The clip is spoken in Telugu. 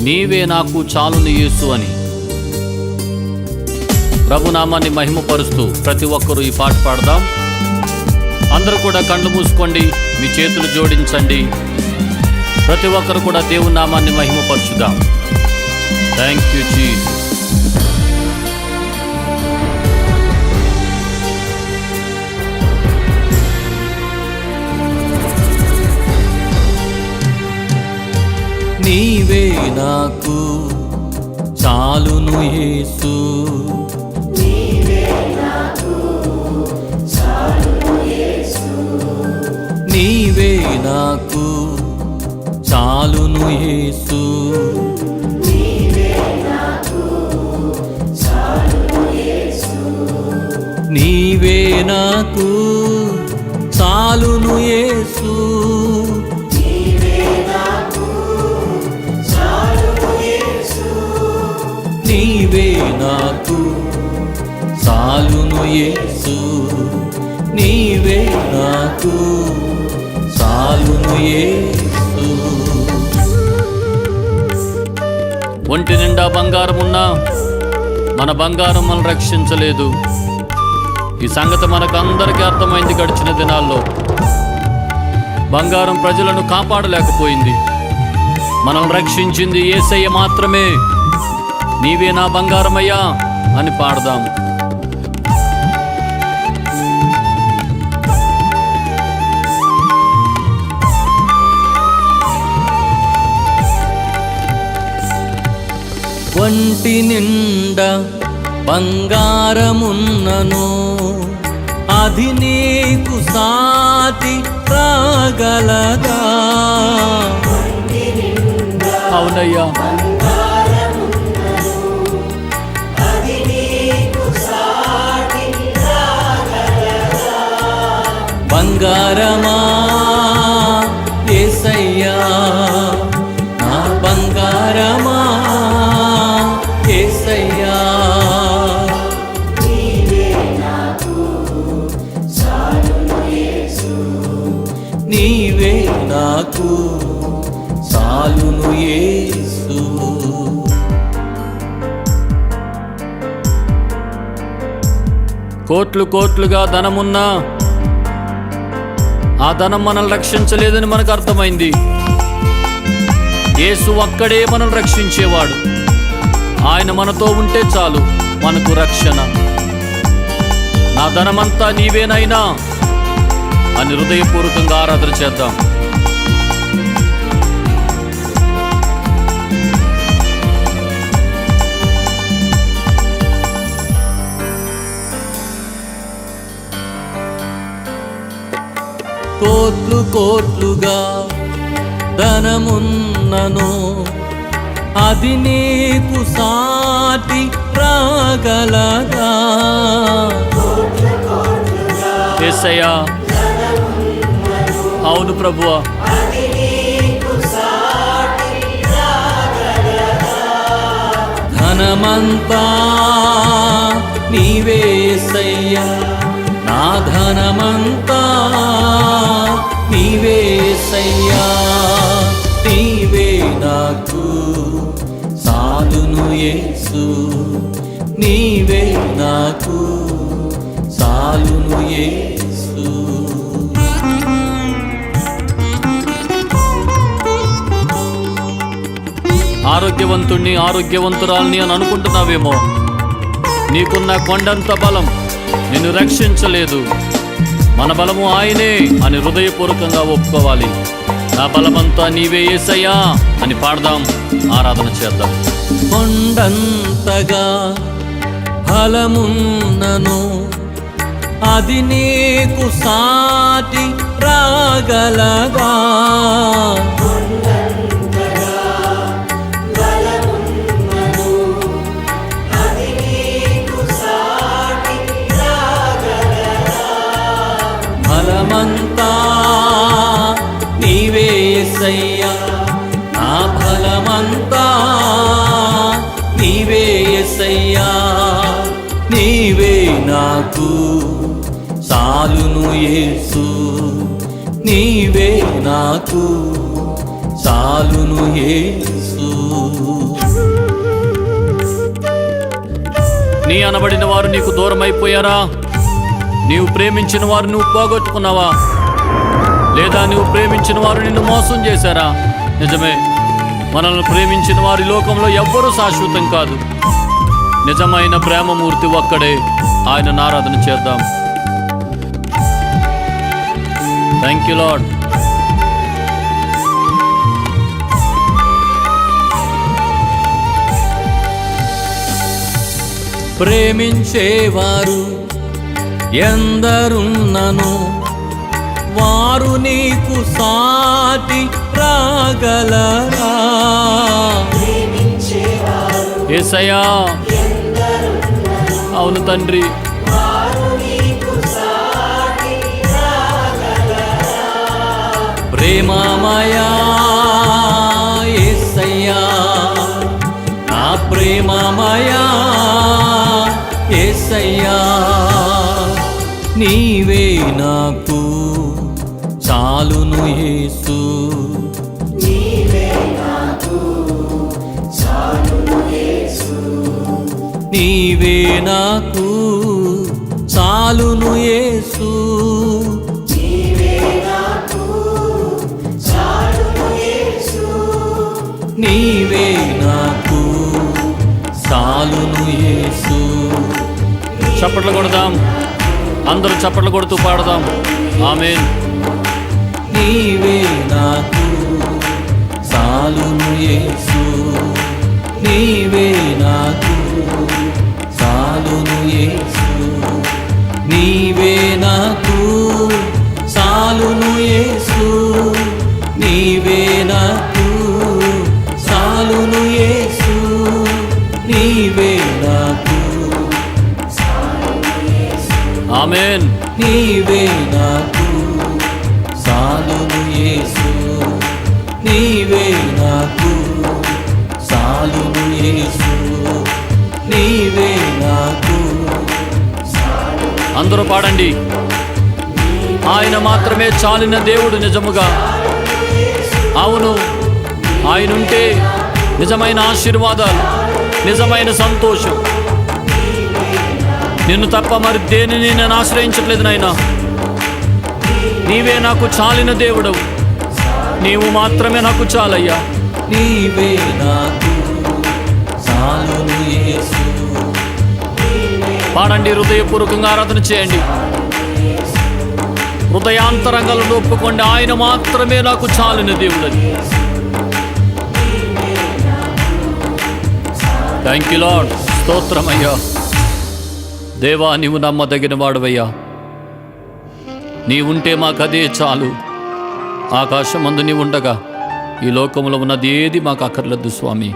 నీవే నాకు చాలును యేసు అని ప్రభునామాన్ని మహిమపరుస్తూ ప్రతి ఒక్కరూ ఈ పాట పాడదాం. అందరూ కూడా కళ్ళు మూసుకోండి, మీ చేతులు జోడించండి. ప్రతి ఒక్కరు కూడా దేవుని నామాన్ని మహిమపరచుదాం. Thank you Jesus. నీవే నాకు చాలును యేసు, నీవే నాకు చాలును యేసు, నీవే నాకు చాలును యేసు, నీవే నాకు చాలును యేసు, నీవే నాకు చాలును యేసు, నీవే నాకు చాలును యేసు, నీవే నాకు చాలును యేసు. ఒంటి నిండా బంగారం ఉన్నా మన బంగారం మనం రక్షించలేదు. ఈ సంగతి మనకు అందరికీ అర్థమైంది. గడిచిన దినాల్లో బంగారం ప్రజలను కాపాడలేకపోయింది. మనల్ని రక్షించింది యేసయ్య మాత్రమే. నీవే నా బంగారమయ్యా అని పాడదాం. ఒంటి నిండా బంగారమున్నను అది నీకు సాటి రాగలదా? అవునయ్యా, బంగారమా యేసయ్యా, నా బంగారమా యేసయ్యా, నీవే నాకు చాలును యేసు, నీవే నాకు చాలును యేసు. కోట్లు కోట్లుగా ధనమున్నా ఆ ధనం మనల్ని రక్షించలేదని మనకు అర్థమైంది. యేసు ఒక్కడే మనల్ని రక్షించేవాడు. ఆయన మనతో ఉంటే చాలు, మనకు రక్షణ. నా ధనమంతా నీవేనైనా అని హృదయపూర్వకంగా ఆరాధన చేద్దాం. కోట్లు కోట్లుగా ధనమున్నను అది నీకు సాటి రాగలదా? యేసయ్యా, అవును ప్రభువా, ధనమంతా నీవే యేసయ్యా, నా ధనమంతా నీవే యేసయ్యా, నీవే నాకు చాలును యేసు, నీవే నాకు చాలును యేసు. ఆరోగ్యవంతుణ్ణి ఆరోగ్యవంతురాల్ని అని అనుకుంటున్నావేమో. నీకున్న కొండంత బలం నిన్ను రక్షించలేదు. మన బలము ఆయనే అని హృదయపూర్వకంగా ఒప్పుకోవాలి. నా బలమంతా నీవే యేసయ్యా అని పాడదాం, ఆరాధన చేద్దాం. కొండంతగా బలమున్నను అది నీకు సాటి రాగలదా? బలమంతా నీవే యేసయ్యా, నా బలమంతా నీవే యేసయ్యా, నీవే నాకు చాలును యేసు, నీవే నాకు చాలును యేసు. నీ అనబడిన వారు నీకు దూరం అయిపోయారా? నీవు ప్రేమించిన వారు నువ్వు పోగొట్టుకున్నావా? లేదా నువ్వు ప్రేమించిన వారు నిన్ను మోసం చేశారా? నిజమే, మనల్ని ప్రేమించిన వారి లోకంలో ఎవ్వరూ శాశ్వతం కాదు. నిజమైన ప్రేమమూర్తి ఒక్కడే. ఆయనను ఆరాధన చేద్దాం. Thank you lord. ప్రేమించేవారు ఎందరున్నను వారు నీకు సాటి రాగలరా? యేసయ్యా, అవును తండ్రి. ప్రేమమయా యేసయ్యా, నా ప్రేమమయా యేసయ్యా, నీవే నాకు చాలును యేసు. నీవే నాకు చాలును యేసు. నీవే నాకు చాలును యేసు. చప్పట్లు కొడదాం, అందరూ చప్పట్లు కొడుతూ పాడదాం. ఆమేన్. నీవే నాకు చాలును యేసు. నీవే నాకు చాలును యేసు. నీవే నాకు చాలును యేసు. నీవే నాకు చాలును యేసు. నీవే నాకు. ఆమేన్. నీవే నాకు చాలును యేసు. నీవే నాకు చాలును యేసు. నీవే నాకు. అందరూ పాడండి. ఆయన మాత్రమే చాలిన దేవుడు. నిజముగా అవును, ఆయనుంటే నిజమైన ఆశీర్వాదాలు, నిజమైన సంతోషం. నిన్ను తప్ప మరి దేనిని నేను ఆశ్రయించట్లేదు నాయనా. నీవే నాకు చాలిన దేవుడవు. నీవు మాత్రమే నాకు చాలయ్యా. నీవే నాకు చాలును యేసు. పాడండి, హృదయపూర్వకంగా ఆరాధన చేయండి. హృదయాంతరంగాలను ఒప్పుకోండి, ఆయన మాత్రమే నాకు చాలిన దేవుడని. Thank you lord. స్తోత్రమయ్యా. దేవా, నీవు నమ్మదగిన వాడవయ్యా. నీవుంటే మాకదే చాలు. ఆకాశమందు నీవుండగా ఈ లోకంలో ఉన్నది ఏది మాకు అక్కర్లేదు స్వామి.